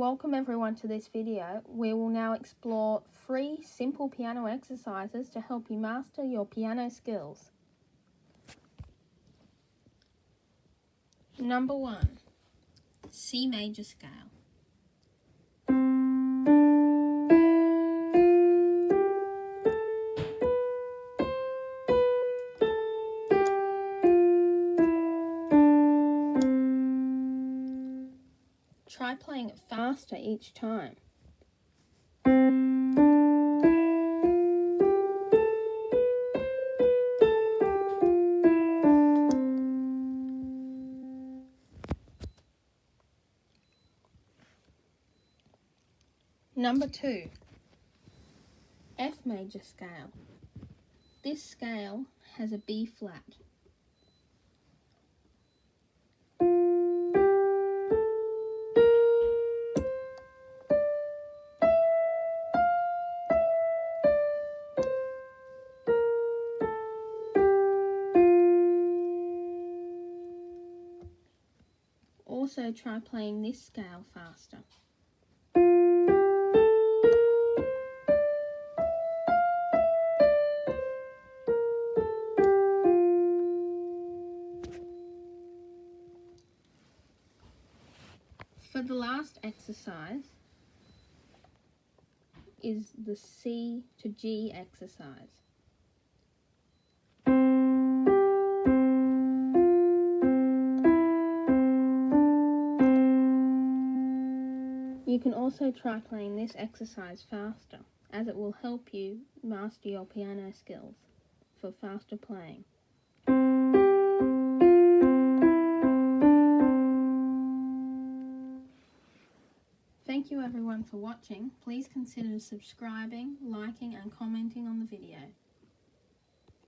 Welcome everyone to this video. We will now explore 3 simple piano exercises to help you master your piano skills. Number 1. C major scale. Try playing it faster each time. Number 2. F major scale. This scale has a B flat. Also try playing this scale faster. For the last exercise is the C to G exercise. You can also try playing this exercise faster, as it will help you master your piano skills for faster playing. Thank you everyone for watching. Please consider subscribing, liking and commenting on the video.